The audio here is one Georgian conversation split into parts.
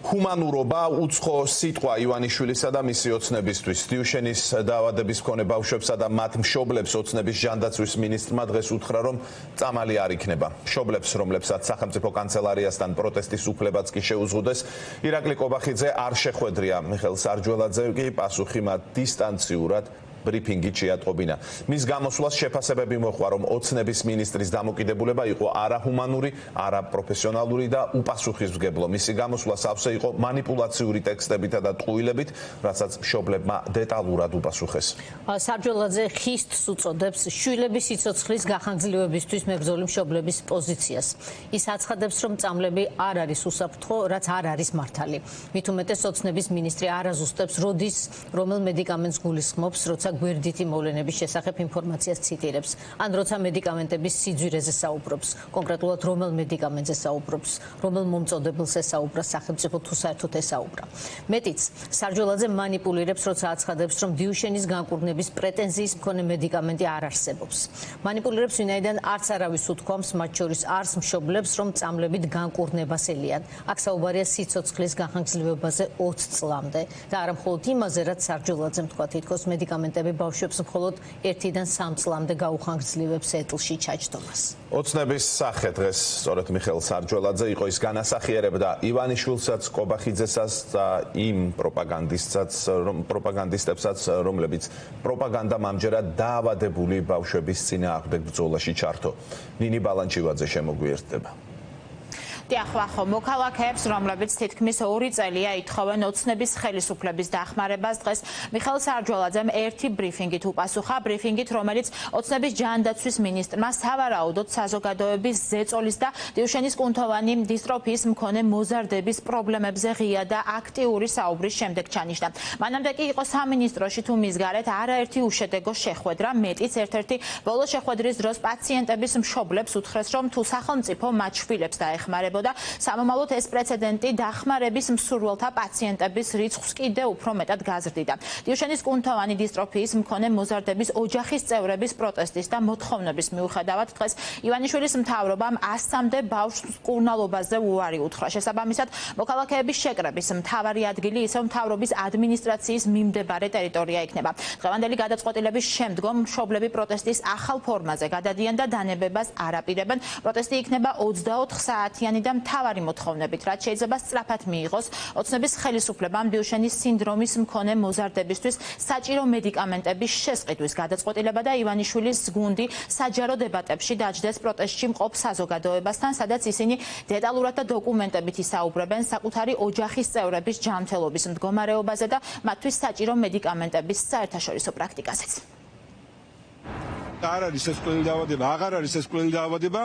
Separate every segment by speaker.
Speaker 1: ჰუმანურობა უცხო სიტყვა ივანიშვილისა და მისი ოცნებისთვის. დიუშენის დაავადების მქონე ბავშვებსა და მათ მშობლებს ოცნების ჟანდაცვის მინისტრმა დღეს უთხრა, რომ წამალი არ იქნება. მშობლებს, რომლებსაც სახელმწიფო კანცელარიასთან პროტესტის უფლებაც კი შეუზღუდეს, ირაკლი კობახიძე არ შეხვედრია. მიხეილ სარჯველაძე კი პასუხი მათ დისტანციურად ბრიფინგით შეატყობინა. მის გამოსვლას შეფასებები მოჰყვა, რომ ოცნების მინისტრის დამოკიდებულება იყო არაჰუმანური, არაპროფესიონალური და უპასუხისმგებლო. მისი გამოსვლა სავსე იყო манипуლაციური ტექსტებითა და ტყუილებით, რასაც მშობლებმა დეტალურად უპასუხეს.
Speaker 2: სარჯველაძე ხისტს უწოდებს შვილების სიცოცხლის გახანგრძლივებისთვის მებრძოლი მშობლების პოზიციას. ის აცხადებს, რომ წამლები არ არის უსაფრთხო, რაც არ არის მართალი. მით უმეტეს ოცნების მინისტრი არ აზუსტებს, როდის რომელ მედიკამენტს გულისხმობს, როცა გვერდითი მოვლენების შესახებ ინფორმაციას ციტირებს, ან როცა მედიკამენტების სიძვირეზე საუბრობს, კონკრეტულად რომელ მედიკამენტზე საუბრობს, რომელ მომწოდებელს ესაუბრა სახელმწიფო თუ საერთოდ ესაუბრა. მეტიც, სარჯველაძე манипуლირებს, როცა აცხადებს, რომ დიუშენის განკურნების პრეტენზიის მქონე მედიკამენტი არ არსებობს. манипуლირებს, ვინაიდან არც არავის უთქვამს, მათ შორის არც მშობლებს, რომ წამლებით განკურნებას ელიან. აქ საუბარია სიცოცხლის გახანგრძლივებაზე 20 წლამდე და არა მხოლოდ იმაზე, რაც სარჯველაძემ თქვა, თითქოს მედიკამენტები ბავშვებს მხოლოდ 1-დან 3 წლამდე გაუხანგრძლივებს ეტლში ჩაჯდომას.
Speaker 1: ოცნების სახე დღეს სწორედ მიხეილ სარჯველაძე იყო, ის განასახიერებდა ივანიშვილსაც, კობახიძესაც და იმ პროპაგანდისტებსაც, რომლებიც პროპაგანდამ ამჯერად დაავადებული ბავშვების წინააღმდეგ ბრძოლაში ჩართო. ნინი ბალანჩივაძე შემოგვიერთდება.
Speaker 3: ახლა მოქალაქეებს, რომლებიც თითქმის 2 წელია ითხოვენ ოცნების ხელისუფლების დახმარებას, დღეს მიხეილ სარჯველაძემ ერთი ბრიფინგით უპასუხა, ბრიფინგით, რომელიც ოცნების ჯანდაცვის მინისტრმა სავარაუდოდ საზოგადოების ზეწოლის და დიუშენის კუნთოვანი დისტროფიის მქონე მოზარდების პრობლემებზე ღია და აქტიური საუბრის შემდეგ ჩანიშნა. მანამდე კი იყო სამინისტროში თუ მის გარეთ არაერთი უშედეგო შეხვედრა, მეტიც ერთ-ერთი ბოლო შეხვედრის დროს პაციენტების მშობლებს უთხრეს, რომ თუ სახელმწიფო მათ შვილებს დაეხმარება და სამომავლოდ ეს პრეცედენტი დახმარების მსურველთა პაციენტების რიცხვს კიდევ უფრო მეტად გაზრდიდა. დიუშენის კუნთოვანი დისტროფიის მქონე მოზარდების ოჯახის წევრების პროტესტის და მოთხოვნების მიუხედავად დღეს ივანიშვილის მთავრობამ 100-მდე ბავშვს მკურნალობაზე უარი უთხრა. შესაბამისად, მოქალაქეების შეკრების მთავარი ადგილი ისევ მთავრობის ადმინისტრაციის მიმდებარე ტერიტორია იქნება. დღევანდელი გადაწყვეტილების შემდგომ მშობლები პროტესტის ახალ ფორმაზე გადადიან და დანებებას არ აპირებენ. პროტესტი იქნება 24 საათიანი და მთავარი მოთხოვნებით, რაც შეიძლება სწრაფად მიიღოს ოცნების ხელისუფლებამ დიუშენის სინდრომის მქონე მოზარდებისთვის საჭირო მედიკამენტების შესყიდვის გადაწყვეტილება და ივანიშვილის გუნდი საჯარო დებატებში დაჯდეს პროტესტში მყოფ საზოგადოებასთან, სადაც ისინი დეტალურად და დოკუმენტებით ისაუბრებენ საკუთარი ოჯახის წევრების ჯანმრთელობის მდგომარეობაზე და მათთვის საჭირო მედიკამენტების საერთაშორისო პრაქტიკაზეც.
Speaker 4: არ არის ეს კვლელი დაავადება, აღარ არის ეს კვლელი დაავადება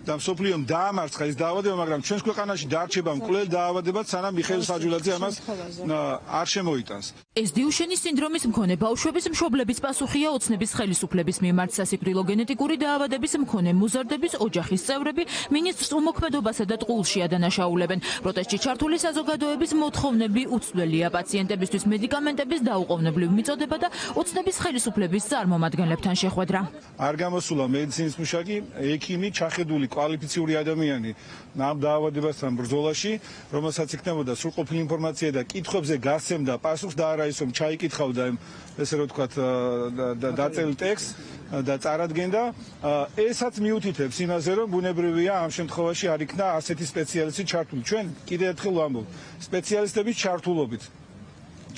Speaker 4: და მსოფლიომ დაამარცხა ეს დაავადება, მაგრამ ჩვენს ქვეყანაში დარჩება მკვლელი დაავადება, სანამ მიხეილ სარჯველაძე ამას არ შემოიტანს.
Speaker 5: ეს დიუშენის სინდრომის მქონე ბავშვების მშობლების პასუხია ოცნების ხელისუფლების მიმართ სასიკვდილო გენეტიკური დაავადების მქონე მოზარდების ოჯახის წევრები მინისტრს უმოქმედობასა და ტყუილში ადანაშაულებენ. პროტესტში ჩართული საზოგადოების მოთხოვნები უცვლელია პაციენტებისთვის მედიკამენტების დაუყოვნებლივ მიწოდება და ოცნების ხელისუფლების წარმომადგენლებთან შეხვედრა.
Speaker 4: არ გამოსულა მედიცინის მუშაკი, ექიმი, ჩახედული კვალიფიციური ადამიანი ამ დაავადებასთან ბრძოლაში, რომელსაც იქნებოდა სრულყოფილი ინფორმაცია და კითხვებზე გასცემდა პასუხს და არა ის რომ ჩაიკითხავდა ესე რომ ვთქვათ დაწერილ ტექსტს და წარადგენდა. ესაც მიუთითებს იმაზე, რომ ბუნებრივია ამ შემთხვევაში არ იქნა ასეთი სპეციალისტი ჩართული. ჩვენ კიდევ ერთხელ ვამბობთ, სპეციალისტების ჩართულობით,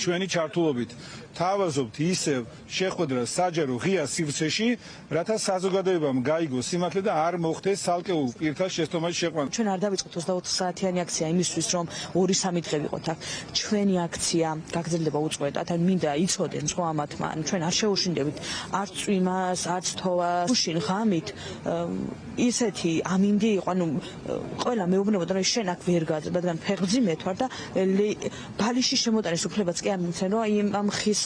Speaker 4: ჩვენი ჩართულობით თავაზობთ ისევ შეხვედრას საჯარო ღია სივრცეში, რათა საზოგადოებამ გაიგოს სიმართლე და არ მოხდეს ცალკეულ პირთა შეცდომაში შეყვანა.
Speaker 6: ჩვენ არ დავიწყოთ 24 საათიანი აქცია იმისთვის, რომ 2-3 დღე ვიყოთ აქ. ჩვენი აქცია გაგრძელდება უწყვეტად, ან მინდა იცოდნენ სხვა ამათმა, ჩვენ არ შეუშინდებით არც წვიმას, არც თოვას. უშინ ღამით ისეთი ამინდი იყო, ანუ ყველა მეუბნებოდა, რომ შენ აქ ვერ გაძებ, რადგან ფეხბზიმეთ ვარ და ბალიში შემოტანის უფლებაც კი ამიცენ რომ ამ ხის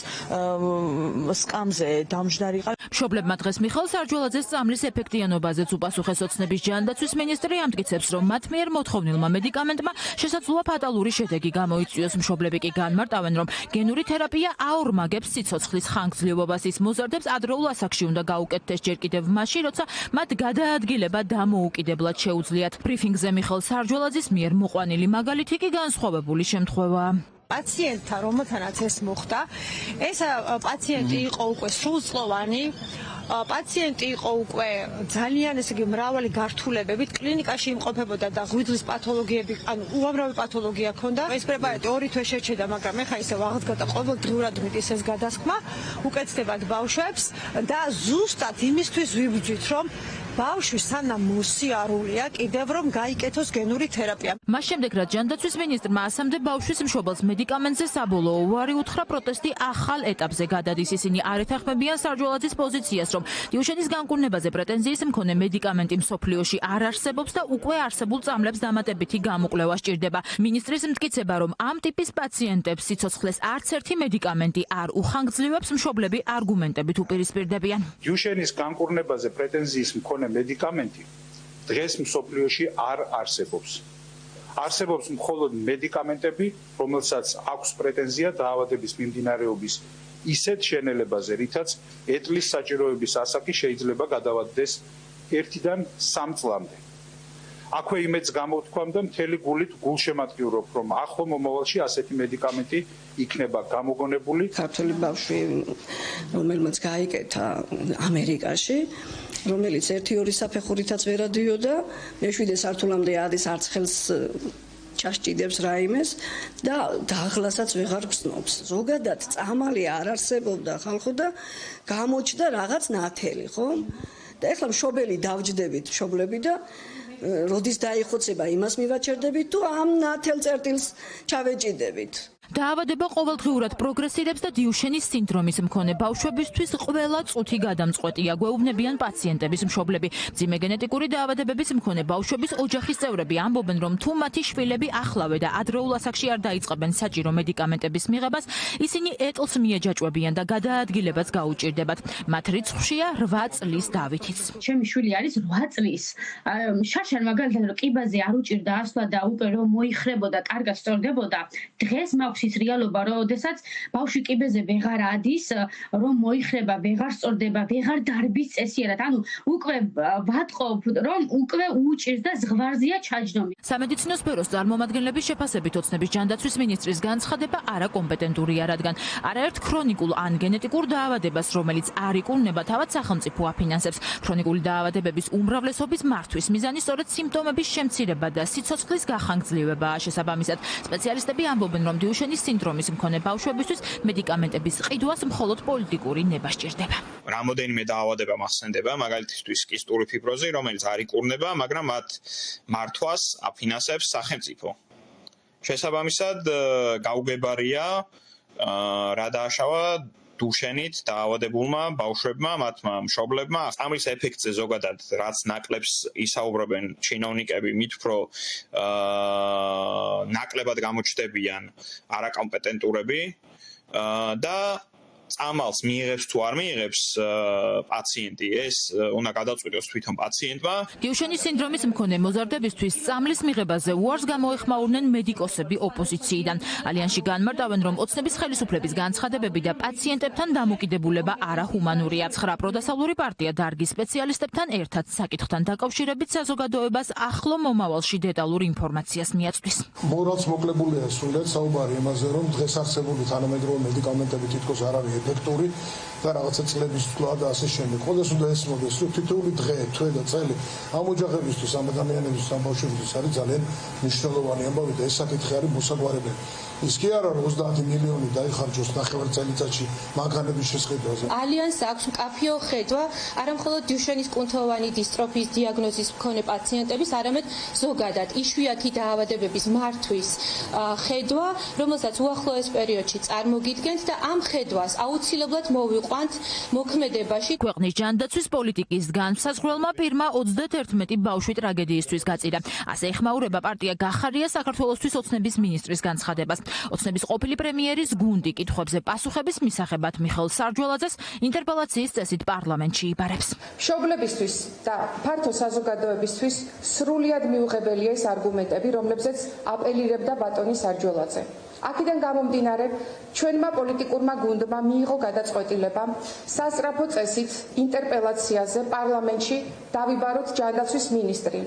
Speaker 6: სკამზე დამჯდარი ყავ.
Speaker 5: მშობლებმა დღეს მიხეილ სარჯველაძეს წამლის ეფექტიანობაზეც უპასუხეს ოცნების ჯანდაცვის მინისტრი, ამტკიცებს, რომ მათ მიერ მოთხოვნილმა მედიკამენტმა შესაძლოა ფატალური შედეგი გამოიწვიოს. მშობლები კი განმარტავენ, რომ გენური თერაპია აორმაგებს სიცოცხლის ხანგრძლივობას, ის მოზარდებს ადრეულ ასაკში უნდა გაუკეთდეს ჯერ კიდევ მაშინ, როცა მათ გადაადგილება დამოუკიდებლად შეუძლიათ. ბრიფინგზე მიხეილ სარჯველაძის მიერ მოყვანილი მაგალითი კი განსხვავებული შემთხვევაა.
Speaker 7: პაციენტთან რომელთანაც ეს მოხდა, ეს პაციენტი იყო უკვე სრულწლოვანი, პაციენტი იყო უკვე ძალიან ესე იგი მრავალი გართულებებით, კლინიკაში იმყოფებოდა და ღვიძლის პათოლოგიები, ანუ უამრავი პათოლოგია ჰქონდა. ეს პრეპარატი 2 თვე შეჩერდა, მაგრამ ეხა ისე აღდგა ყოველდღიურად მიტის ეს გადასხმა, უკეთდებათ ბავშვებს და ზუსტად იმისთვის ვიბრძვით, რომ ბავშვი სანამ მოსიარულია, კიდევ რომ გაიკეთოს გენური თერაპია.
Speaker 5: მას შემდეგ, რაც ჯანდაცვის მინისტრმა ასამდე ბავშვის მშობელს მედიკამენტზე საბოლოო უარი უთხრა, პროტესტი ახალ ეტაპზე გადადის. ისინი არ ეთანხმებიან სარჯველაძის პოზიციას, რომ დიუშენის განკურნებაზე პრეტენზიის მქონე მედიკამენტი მსოფლიოში არ არსებობს და უკვე არსებულ წამლებს დამატებითი გამოკვლევა სჭირდება. მინისტრის მტკიცება, რომ ამ ტიპის პაციენტებს სიცოცხლეს არც ერთი მედიკამენტი არ უხანგრძლივებს, მშობლები არგუმენტებით უპირისპირდებიან.
Speaker 8: დიუშენის განკურნებაზე პრეტენზიის მქონე მედიკამენტი დღეს მსოფლიოში არ არსებობს. არსებობს მხოლოდ მედიკამენტები, რომელსაც აქვს პრეტენზია დაავადების მიმდინარეობის ისეთ შენელებაზე, რითაც ეტლის საჭიროების ასაკი შეიძლება გადავადდეს 1-დან 3 წლამდე. აქვე იმედს გამოთქვამ და მთელი გულით გულშემატკივრობ, რომ ახლო მომავალში ასეთი მედიკამენტი იქნება გამოგონებული.
Speaker 9: ქართველი ბავშვი, რომელმაც გაიკეთა ამერიკაში, რომელიც 1-2 საფეხურითაც ვერ ადიოდა, მე-7 სართულამდე ადის, არც ხელს ჩასჭიდებს რაიმეს და დაღლასაც ვეღარ გრძნობს. ზოგადად წამალი არ არსებობდა ხალხო და გამოჩნდა რაღაც ნათელი, ხო? და ეხლა მშობელი დავჯდებით, მშობლები და როდის დაიხოცება იმას მივაჩერდებით თუ ამ ნათელ წერტილს ჩავეჭიდებით.
Speaker 5: დაავადება ყოველდღიურად პროგრესირებს და დიუშენის სინდრომის მქონე ბავშვებისთვის ყველა წუთი გადამწყვეტია, გვეუბნებიან პაციენტების მშობლები. მძიმე გენეტიკური დაავადებების მქონე ბავშვების ოჯახის წევრები ამბობენ, რომ თუ მათი შვილები ახლავე და ადრეულ ასაკში არ დაიწყებენ საჭირო მედიკამენტების მიღებას, ისინი ეტლს მიეჯაჭვებიან და გადაადგილებაც გაუჭირდებათ. მათ რიცხვშია 8 წლის დავითიც.
Speaker 10: ჩემი შვილი არის 8 წლის. შარშან მაგალითად რომ კიბაზე არ უჭირდა ასვლა და უკვე რომ მოიხრებოდა, კარგად სწორდებოდა, დღეს ის რეალობა, როდესაც ბავშვი კიბეზე ვეღარ ადის, რომ მოიხრება, ვეღარ სწორდება, ვეღარ დარბის წესიერად. ანუ უკვე ვატყობ, რომ უკვე უჭირს და ზღვარზეა ჩაჯდომი.
Speaker 5: სამედიცინო სფეროს წარმომადგენლების შეფასებით ოცნების ჯანდაცვის მინისტრის განცხადება არაკომპეტენტურია, რადგან არაერთ ქრონიკულ ან გენეტიკურ დაავადებას, რომელიც არ იკურნება, თავად სახელმწიფო აფინანსებს. ქრონიკული დაავადებების უმრავლესობის მართვის მიზანი სწორედ სიმპტომების შემცირება და სიცოცხლის გახანგრძლივებაა. შესაბამისად, სპეციალისტები ამბობენ, რომ დიუშენის სინდრომის მქონე ბავშვებისთვის მედიკამენტების ყიდვას მხოლოდ პოლიტიკური ნება სჭირდება.
Speaker 11: რამოდენიმე დაავადება მახსენდება, მაგალითისთვის კისტური ფიბროზი, რომელიც არ იკურნება, მაგრამ მათ მართვას აფინანსებს სახელმწიფო. შესაბამისად, გაუგებარია რა დააშავა დუშენით დაავადებულმა ბავშვებმა, მათმა მშობლებმა. წამლის ეფექტზე ზოგადად რაც ნაკლებს ისაუბრებენ ჩინოვნიკები, მით უფრო ნაკლებად გამოჩნდებიან არაკომპეტენტურები და წამალს მიიღებს თუ არ მიიღებს პაციენტი, ეს უნდა გადაწყვიტოს თვითონ პაციენტმა.
Speaker 5: დიუშენის სინდრომის მქონე მოზარდებისთვის წამლის მიღებაზე უარს გამოეხმაურნენ მედიკოსები ოპოზიციიდან. ალიანსში განმარტავენ, რომ ოცნების ხელისუფლების განცხადებები და პაციენტებთან დამოკიდებულება არაჰუმანურია. 9 პროდასავლური პარტია დარგის სპეციალისტებთან ერთად საკითხთან დაკავშირებით საზოგადოებას ახლო მომავალში დეტალურ ინფორმაციას მიაწვდის.
Speaker 12: მორალს მოკლებულია სრულად საუბარი იმაზე, რომ დღეს არსებული თანამედროვე მედიკამენტები თითქოს არ არის ეფექტური და რაღაცა წლების წვლა და ასე შემდეგ. ყოველს უნდა ესმოდეს, რომ თითოეული დღე, თვე და წელი ამ ოჯახებისთვის, ამ ადამიანებისთვის, ამ ბავშვებისთვის არის ძალიან მნიშვნელოვანი ამბავი და ეს საკითხი არის მოსაგვარებელი. ის კი არა, რომ 30 მილიონი დაიხარჯოს ნახევარ წელიწადში მანქანების შესყიდვაზე.
Speaker 13: ალიანსს აქვს მკაფიო ხედვა არამხოლოდ დიუშენის კუნთოვანი დისტროფიის დიაგნოზის მქონე პაციენტების, არამედ ზოგადად იშვიათი დაავადებების მართვის ხედვა, რომელსაც უახლოეს პერიოდში წარმოგიდგენთ და ამ ხედვას აუცილებლად მოვიყვანთ მოქმედებაში.
Speaker 5: ქვეყნის ჯანდაცვის პოლიტიკის განსაზღვრელმა პირმა 31 ბავშვი ტრაგედიისთვის გაწირა. ასე ეხმაურება პარტია გახარია საქართველოსთვის ოცნების მინისტრის განცხადებას. ოცნების ყოფილი პრემიერის გუნდი კითხვებზე პასუხების მისაღებად მიხეილ სარჯველაძეს ინტერპელაციის წესით პარლამენტში იბარებს.
Speaker 14: მშობლებისთვის და ფართო საზოგადოებისთვის სრულიად მიუღებელია ეს არგუმენტები, რომლებზეც აპელირებდა ბატონი სარჯველაძე. აქედან გამომდინარე, ჩვენმა პოლიტიკურმა გუნდმა მიიღო გადაწყვეტილება სასწრაფო წესით ინტერპელაციაზე პარლამენტში დავიბაროთ ჯანდაცვის მინისტრი,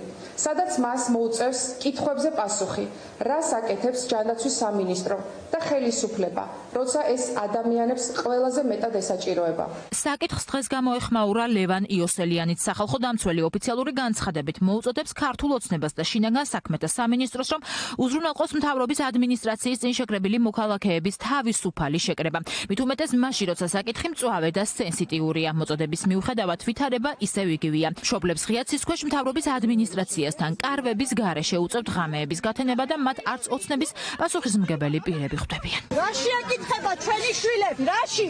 Speaker 14: სადაც მას მოუწევს კითხვებზე პასუხი, რას აკეთებს ჯანდაცვის სამინისტრო და ხელისუფლება, როცა ეს ადამიანებს ყველაზე მეტად ესაჭიროება.
Speaker 5: საკითხს დღეს გამოეხმაურა ლევან იოსელიანის სახალხო დამცველი ოფიციალური განცხადებით მოუწოდებს ქართულ ოცნებას და შინაგან საქმეთა სამინისტროს, რომ უზრუნველყოს მთავრობის ადმინისტრაციის წინ შეკრებილი მოქალაქეების თავისუფალი შეკრება. მით უმეტეს მასში, როცა საკითხი მწვავე და სენსიტიურია, მოწოდების მიუხედავად ვითარება ისევ იგივეა. მშობლებს ღია ცისქვეშ მთავრობის ადმინისტრაციასთან კარვების გარეშე უწევთ ღამეების გათენება და მათ არც ოცნების პასუხისმგებელი პირები ხვდებიან.
Speaker 7: რაში აკითხება ჩვენი შვილები, რაში?